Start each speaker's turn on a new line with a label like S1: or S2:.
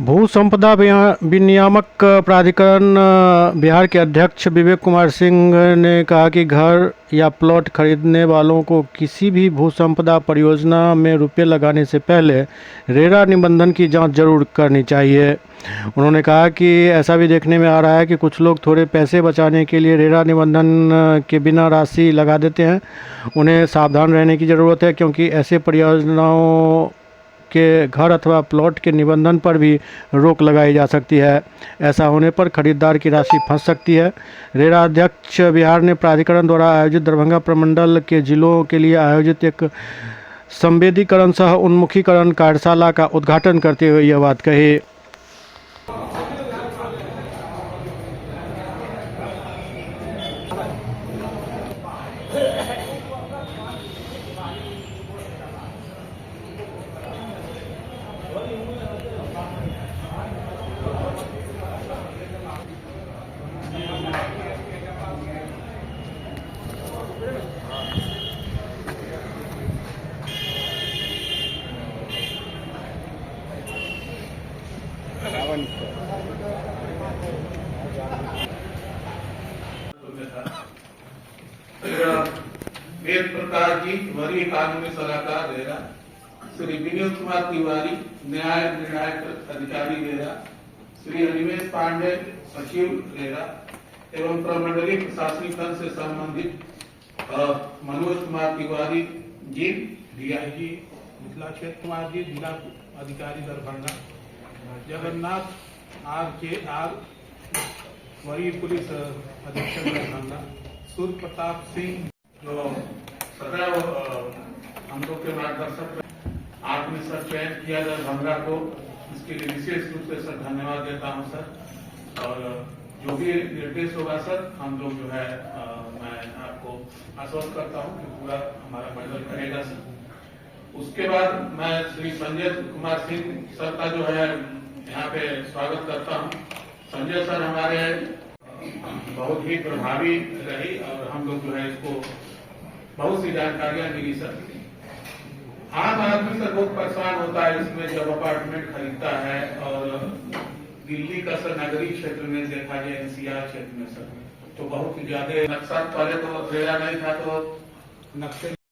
S1: भू संपदा विनियामक प्राधिकरण बिहार के अध्यक्ष विवेक कुमार सिंह ने कहा कि घर या प्लॉट खरीदने वालों को किसी भी भू संपदा परियोजना में रुपए लगाने से पहले रेरा निबंधन की जांच जरूर करनी चाहिए। उन्होंने कहा कि ऐसा भी देखने में आ रहा है कि कुछ लोग थोड़े पैसे बचाने के लिए रेरा निबंधन के बिना राशि लगा देते हैं। उन्हें सावधान रहने की ज़रूरत है, क्योंकि ऐसे परियोजनाओं के घर अथवा प्लॉट के निबंधन पर भी रोक लगाई जा सकती है। ऐसा होने पर खरीदार की राशि फंस सकती है। रेरा अध्यक्ष बिहार ने प्राधिकरण द्वारा आयोजित दरभंगा प्रमंडल के जिलों के लिए आयोजित एक संवेदीकरण सह उन्मुखीकरण कार्यशाला का उद्घाटन करते हुए यह बात कही।
S2: वेद प्रकाश जी, वरीय कानूनी सलाहकार रेरा, श्री विनोद कुमार तिवारी, न्याय निर्णायक अधिकारी रेरा, श्री अनिमेश पांडे, सचिव रेरा एवं प्रमंडलीय प्रशासनिक तंत्र से संबंधित मनोज कुमार तिवारी जी, डीआईजी मिथिला क्षेत्र कुमार जी, जिला अधिकारी दरभंगा, जगन्नाथ आर, वरीय पुलिस अधीक्षक दरभंगा, सूर्य प्रताप सिंह, जो सदैव हम लोग के मार्गदर्शक आपने सर चयन किया दरभंगा को, इसके लिए विशेष रूप से सर धन्यवाद देता हूं सर। और जो भी निर्देश होगा सर, हम लोग जो है मैं आपको आश्वस्त करता हूं कि पूरा हमारा मंडल करेगा सर। उसके बाद मैं श्री संजय कुमार सिंह सर का जो है यहाँ पे स्वागत करता हूँ। संजय सर हमारे बहुत ही प्रभावी रही और हम लोग जो है इसको बहुत सी जानकारियां मिली सर। आम आदमी सर बहुत परेशान होता है इसमें जब अपार्टमेंट खरीदता है, और दिल्ली का सर नगरीय क्षेत्र में देखा जाए, एनसीआर क्षेत्र में सर तो बहुत ही ज्यादा नक्शा, पहले तो रेरा नहीं था तो नक्शे